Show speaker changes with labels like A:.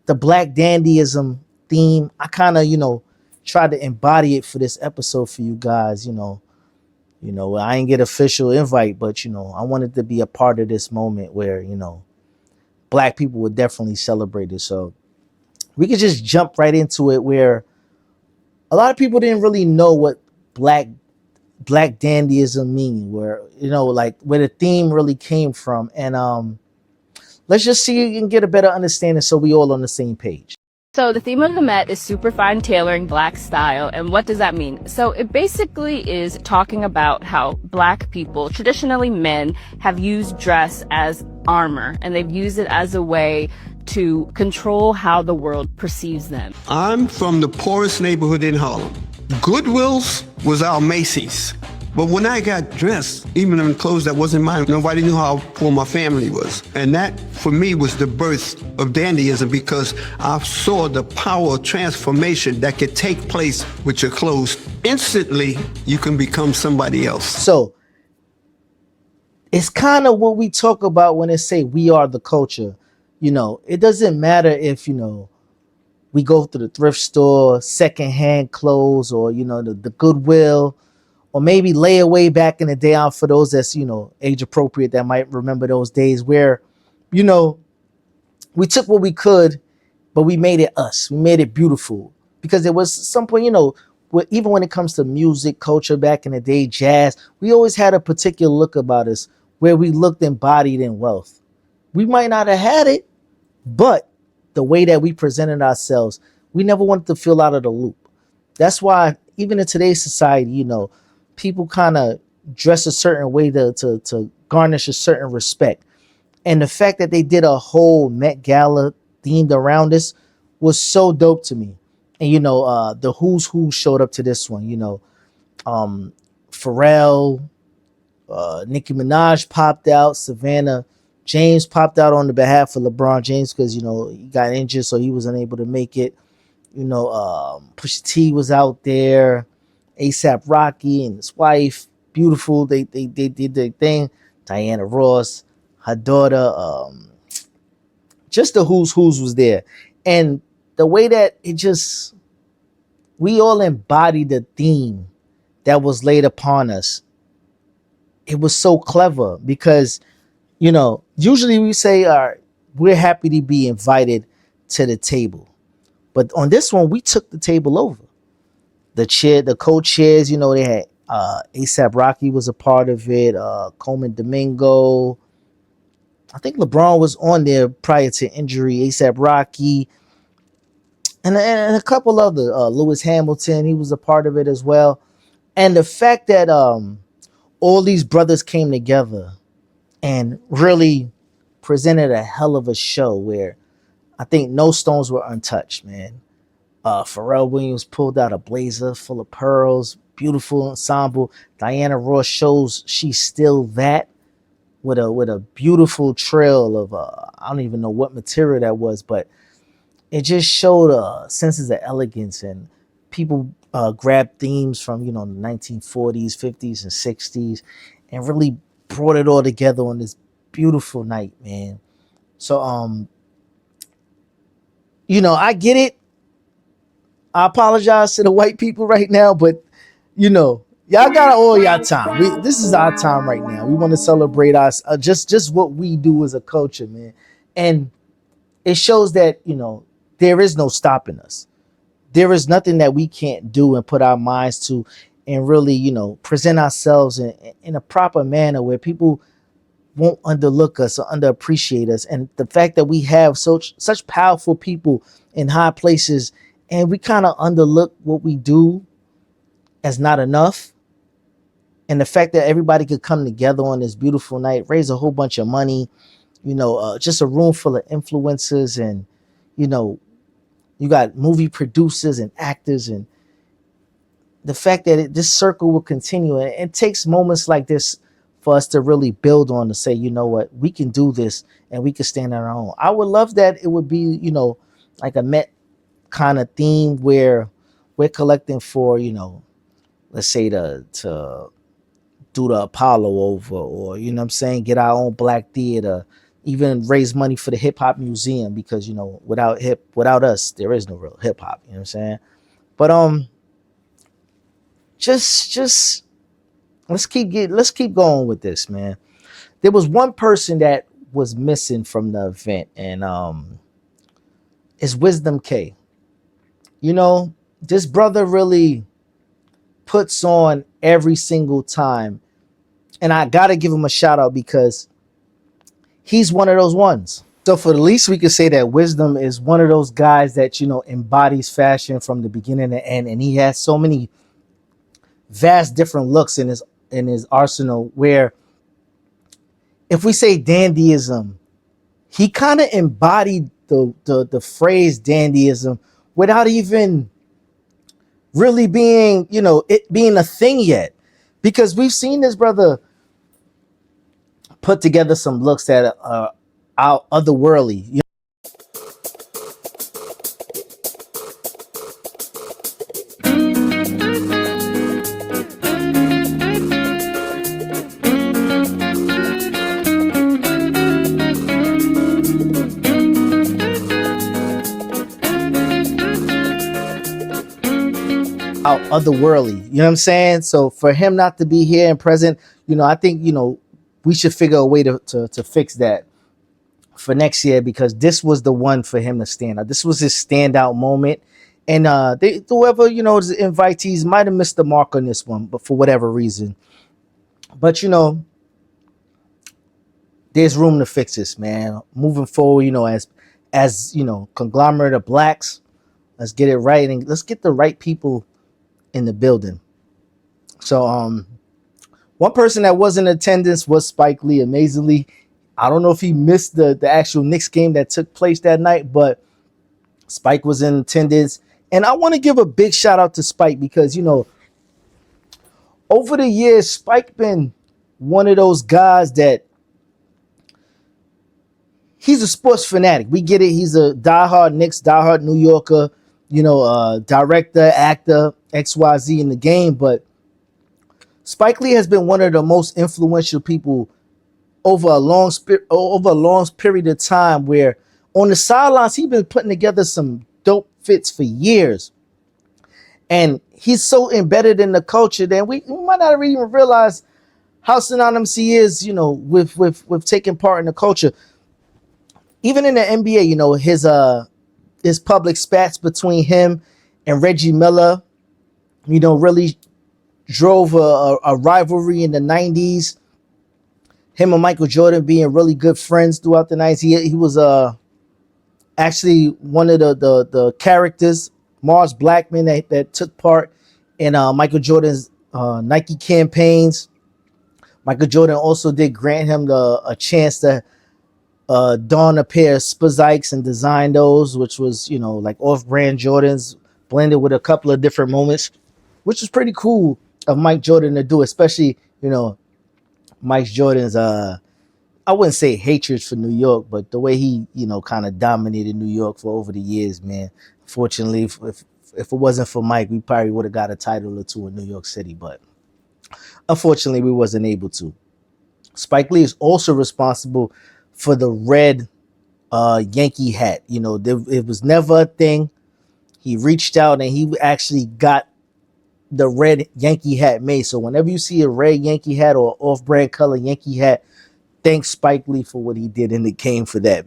A: the Black Dandyism theme. I kind of, tried to embody it for this episode for you guys. I ain't get official invite, but I wanted to be a part of this moment where Black people would definitely celebrate it. So we could just jump right into it, where a lot of people didn't really know what Black Dandyism mean, where like where the theme really came from, and let's just see and get a better understanding, so we all on the same page.
B: So the theme of the Met is superfine tailoring Black style. And what does that mean? So it basically is talking about how Black people, traditionally men, have used dress as armor, and they've used it as a way to control how the world perceives them.
C: I'm from the poorest neighborhood in Harlem. Goodwill's was our Macy's. But when I got dressed, even in clothes that wasn't mine, nobody knew how poor my family was. And that, for me, was the birth of dandyism, because I saw the power of transformation that could take place with your clothes. Instantly, you can become somebody else.
A: So it's kind of what we talk about when they say we are the culture. It doesn't matter if, we go to the thrift store, secondhand clothes, or, the Goodwill, or maybe layaway back in the day, out for those that's, age appropriate, that might remember those days where, we took what we could, but we made it us. We made it beautiful, because there was some point, even when it comes to music, culture back in the day, jazz, we always had a particular look about us where we looked embodied in wealth. We might not have had it, but the way that we presented ourselves, we never wanted to feel out of the loop. That's why even in today's society, people kind of dress a certain way to garnish a certain respect. And the fact that they did a whole Met Gala themed around this was so dope to me. And the who's who showed up to this one. Pharrell, Nicki Minaj popped out, Savannah James popped out on the behalf of LeBron James, because he got injured, so he was unable to make it. Pusha T was out there, ASAP Rocky and his wife, beautiful. They did their thing. Diana Ross, her daughter, just the who's was there, and the way that we all embodied the theme that was laid upon us. It was so clever, because usually we say, all right, we're happy to be invited to the table, but on this one, we took the table over. The co-chairs, they had ASAP Rocky was a part of it, Coleman, Domingo. I think LeBron was on there prior to injury, ASAP Rocky, and a couple other, Lewis Hamilton, he was a part of it as well. And the fact that all these brothers came together and really presented a hell of a show, where I think no stones were untouched, man. Pharrell Williams pulled out a blazer full of pearls, beautiful ensemble. Diana Ross shows she's still that, with a beautiful trail of I don't even know what material that was, but it just showed senses of elegance, and people grabbed themes from the 1940s, 50s, and 60s, and really brought it all together on this beautiful night, man. So I get it. I apologize to the white people right now, but y'all got all y'all time. This is our time right now. We want to celebrate us, just what we do as a culture, man. And it shows that there is no stopping us. There is nothing that we can't do and put our minds to, and really present ourselves in a proper manner where people won't underlook us or underappreciate us. And the fact that we have such powerful people in high places, and we kind of underlook what we do as not enough. And the fact that everybody could come together on this beautiful night, raise a whole bunch of money, just a room full of influencers, and you got movie producers and actors, and the fact that this circle will continue. And it takes moments like this for us to really build on, to say, you know what, we can do this, and we can stand on our own. I would love that it would be, like a Met kind of theme, where we're collecting for, let's say to do the Apollo over, or get our own Black theater, even raised money for the hip hop museum because, you know, without us, there is no real hip hop. You know what I'm saying? But just let's keep going with this, man. There was one person that was missing from the event, and it's Wisdom Kaye. You know, this brother really puts on every single time, and I gotta give him a shout out because he's one of those ones. So for the least, we could say that Wisdom is one of those guys that, you know, embodies fashion from the beginning to end, and he has so many vast different looks in his arsenal. Where if we say dandyism, he kind of embodied the phrase dandyism without even really being, you know, it being a thing yet, because we've seen this brother put together some looks that are out otherworldly. You out otherworldly, you know what I'm saying? So for him not to be here and present, you know, I think, you know, we should figure a way to fix that for next year, because this was the one for him to stand out. This was his standout moment. And whoever, you know, the invitees might have missed the mark on this one, but for whatever reason. But, you know, there's room to fix this, man. Moving forward, you know, as you know, conglomerate of blacks, let's get it right, and let's get the right people in the building. So one person that was in attendance was Spike Lee. Amazingly, I don't know if he missed the actual Knicks game that took place that night, but Spike was in attendance. And I want to give a big shout out to Spike because, you know, over the years, Spike been one of those guys that he's a sports fanatic. We get it. He's a diehard Knicks, diehard New Yorker, you know, director, actor, XYZ in the game. But Spike Lee has been one of the most influential people over a long period of time, where on the sidelines, he's been putting together some dope fits for years. And he's so embedded in the culture that we might not even realize how synonymous he is, you know, with taking part in the culture. Even in the NBA, you know, his public spats between him and Reggie Miller, you know, really drove a rivalry in the 90s. Him and Michael Jordan being really good friends throughout the 90s. He was actually one of the characters, Mars Blackman, that took part in Michael Jordan's Nike campaigns. Michael Jordan also did grant him a chance to don a pair of Spazikes and design those, which was, you know, like off-brand Jordans blended with a couple of different moments, which was pretty cool of Mike Jordan to do, especially, you know, Mike Jordan's I wouldn't say hatred for New York, but the way he, you know, kind of dominated New York for over the years, man. Fortunately, if it wasn't for Mike, we probably would have got a title or two in New York City, but unfortunately, we wasn't able to. Spike Lee is also responsible for the red Yankee hat. You know, it was never a thing. He reached out and he actually got the red Yankee hat made. So whenever you see a red Yankee hat or off-brand color Yankee hat, thank Spike Lee for what he did in the game for that.